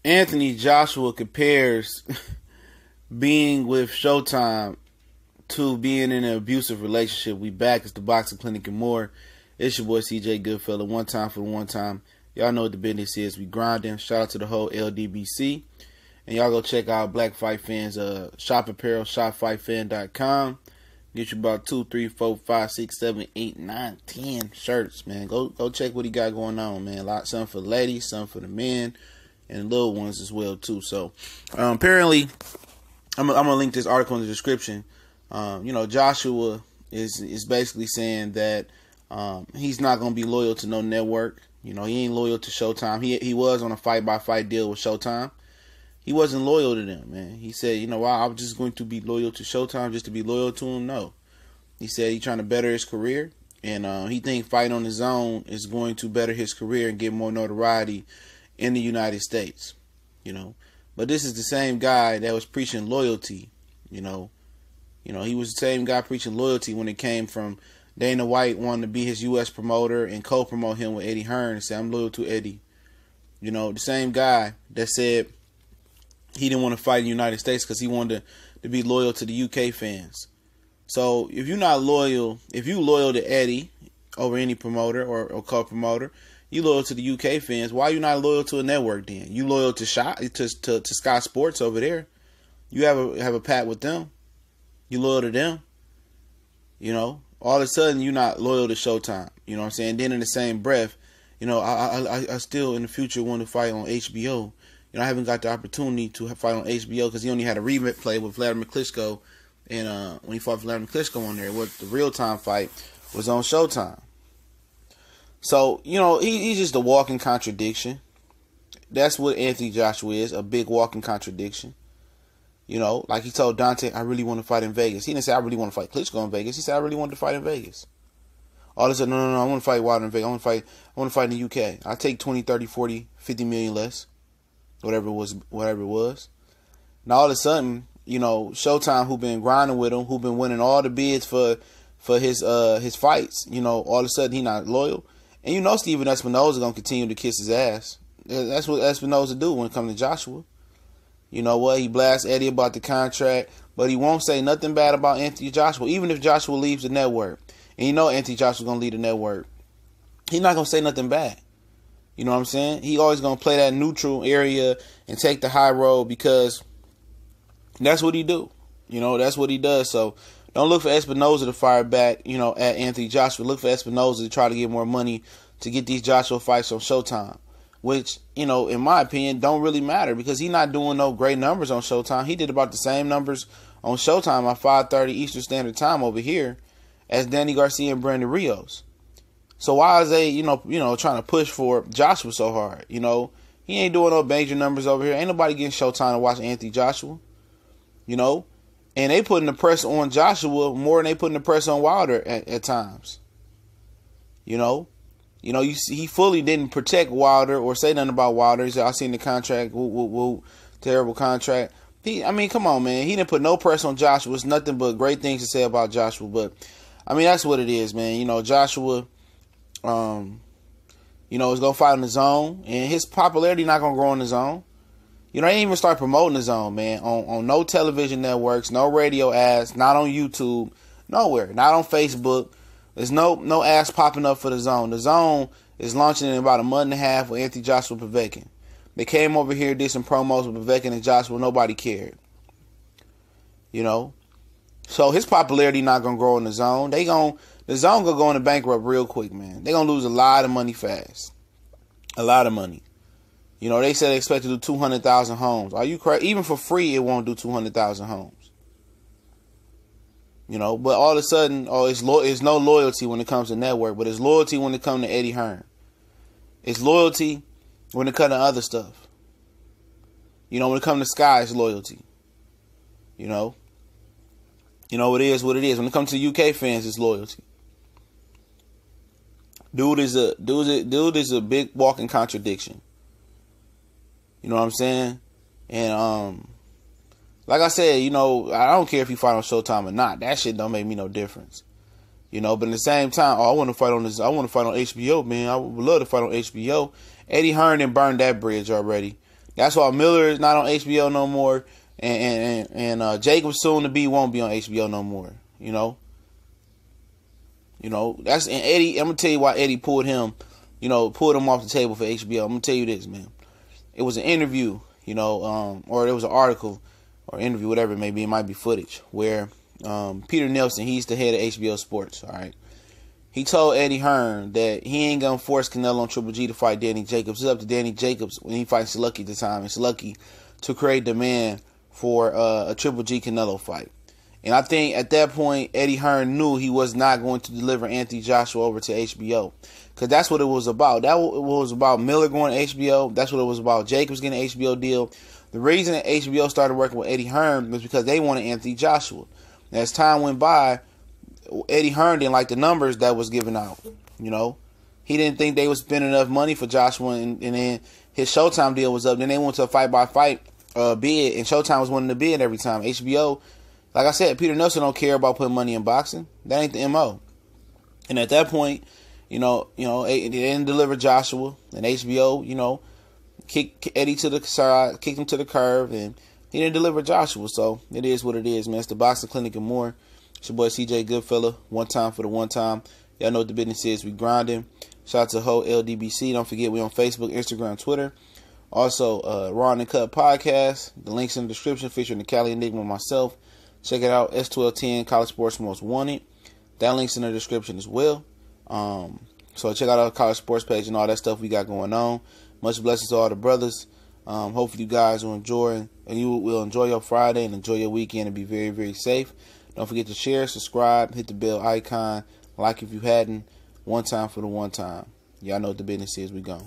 Anthony Joshua compares being with Showtime to being in an abusive relationship. We back. It's the Boxing Clinic and more. It's your boy CJ Goodfella. One time for the one time. Y'all know what the business is. We grinding. Shout out to the whole LDBC. And y'all go check out Black Fight Fans shop apparel, shopfightfan.com. Get you about 2, 3, 4, 5, 6, 7, 8, 9, 10 shirts, man. Go check what he got going on, man. A lot, some for the ladies, some for the men, and little ones as well too. So apparently, I'm gonna link this article in the description. Joshua is basically saying that he's not gonna be loyal to no network. He ain't loyal to Showtime. He was on a fight-by-fight deal with Showtime. He wasn't loyal to them, man. He said, I'm just going to be loyal to Showtime just to be loyal to him. No. He said he's trying to better his career, and he thinks fighting on his own is going to better his career and get more notoriety in the United States. But this is the same guy that was preaching loyalty. He was the same guy preaching loyalty when it came from Dana White wanting to be his U.S. promoter and co-promote him with Eddie Hearn and say, I'm loyal to Eddie. The same guy that said he didn't want to fight in the United States because he wanted to be loyal to the UK fans. So if you're not loyal, if you loyal to Eddie over any promoter or co-promoter, you loyal to the UK fans. Why are you not loyal to a network then? You loyal to Sky Sports over there. You have a pact with them. You loyal to them. All of a sudden you're not loyal to Showtime. You know what I'm saying? Then in the same breath, I still in the future want to fight on HBO. I haven't got the opportunity to fight on HBO because he only had a replay with Vladimir Klitschko, and when he fought Vladimir Klitschko on there, what the real-time fight was on Showtime. So, he's just a walking contradiction. That's what Anthony Joshua is, a big walking contradiction. Like he told Dante, I really want to fight in Vegas. He didn't say, I really want to fight Klitschko in Vegas. He said, I really want to fight in Vegas. All of a sudden, no, I want to fight Wilder in Vegas. I want to fight in the UK. I'll take 20, 30, 40, 50 million less. Whatever it was. Now all of a sudden, Showtime, who been grinding with him, who been winning all the bids for his fights, all of a sudden he not loyal. And Steven Espinoza gonna continue to kiss his ass. That's what Espinoza do when it comes to Joshua. You know what? He blasts Eddie about the contract, but he won't say nothing bad about Anthony Joshua, even if Joshua leaves the network. And Anthony Joshua's gonna leave the network. He's not gonna say nothing bad. You know what I'm saying? He always going to play that neutral area and take the high road because that's what he do. That's what he does. So don't look for Espinoza to fire back, at Anthony Joshua. Look for Espinoza to try to get more money to get these Joshua fights on Showtime, which, in my opinion, don't really matter because he's not doing no great numbers on Showtime. He did about the same numbers on Showtime at 5:30 Eastern Standard Time over here as Danny Garcia and Brandon Rios. So why is they, trying to push for Joshua so hard? He ain't doing no major numbers over here. Ain't nobody getting Showtime to watch Anthony Joshua. And they putting the press on Joshua more than they putting the press on Wilder at times. You see, he fully didn't protect Wilder or say nothing about Wilder. He said, I seen the contract, terrible contract. Come on, man. He didn't put no press on Joshua. It's nothing but great things to say about Joshua. But, that's what it is, man. Joshua... is gonna fight on his own, and his popularity not gonna grow on his own. They ain't even start promoting his own, man. On no television networks, no radio ads, not on YouTube, nowhere, not on Facebook. There's no ads popping up for the Zone. The Zone is launching in about a month and a half with Anthony Joshua Povetkin. They came over here, did some promos with Povetkin and Joshua. Nobody cared. So his popularity not gonna grow in the Zone. The Zone gonna go into bankrupt real quick, man. They gonna lose a lot of money fast. A lot of money. They said they expect to do 200,000 homes. Are you crazy? Even for free, it won't do 200,000 homes. But all of a sudden, it's no loyalty when it comes to network, but it's loyalty when it comes to Eddie Hearn. It's loyalty when it comes to other stuff. When it comes to Sky, it's loyalty. It is what it is. When it comes to UK fans, it's loyalty. Dude is a big walking contradiction. You know what I'm saying? And like I said, I don't care if you fight on Showtime or not. That shit don't make me no difference. But at the same time, I want to fight on this. I want to fight on HBO, man. I would love to fight on HBO. Eddie Hearn burned that bridge already. That's why Miller is not on HBO no more, and Jacob soon to be won't be on HBO no more. You know, that's, and Eddie. I'm gonna tell you why Eddie pulled him off the table for HBO. I'm gonna tell you this, man. It was an interview, or it was an article or interview, whatever it may be. It might be footage where Peter Nelson, he's the head of HBO Sports. All right. He told Eddie Hearn that he ain't going to force Canelo and Triple G to fight Danny Jacobs. It's up to Danny Jacobs when he fights Lucky at the time. It's Lucky to create demand for a Triple G Canelo fight. And I think at that point, Eddie Hearn knew he was not going to deliver Anthony Joshua over to HBO. Because that's what it was about. That was about Miller going to HBO. That's what it was about. Jacobs getting an HBO deal. The reason that HBO started working with Eddie Hearn was because they wanted Anthony Joshua. And as time went by, Eddie Hearn didn't like the numbers that was given out. He didn't think they would spend enough money for Joshua, and then his Showtime deal was up. Then they went to a fight-by-fight bid, and Showtime was winning the bid every time. HBO, like I said, Peter Nelson don't care about putting money in boxing. That ain't the MO. And at that point, they didn't deliver Joshua, and HBO, kicked Eddie to the side, kicked him to the curb, and he didn't deliver Joshua. So it is what it is, man. It's the Boxing Clinic and more. It's your boy CJ Goodfella. One time for the one time. Y'all know what the business is. We grinding. Shout out to Ho LDBC. Don't forget we on Facebook, Instagram, Twitter. Also, Raw and Cut Podcast. The link's in the description featuring the Cali Enigma and myself. Check it out. S1210 College Sports Most Wanted. That link's in the description as well. So check out our college sports page and all that stuff we got going on. Much blessings to all the brothers. Hopefully you guys will enjoy, and you will enjoy your Friday and enjoy your weekend and be very, very safe. Don't forget to share, subscribe, hit the bell icon, like if you hadn't. One time for the one time. Y'all know what the business is. We gone.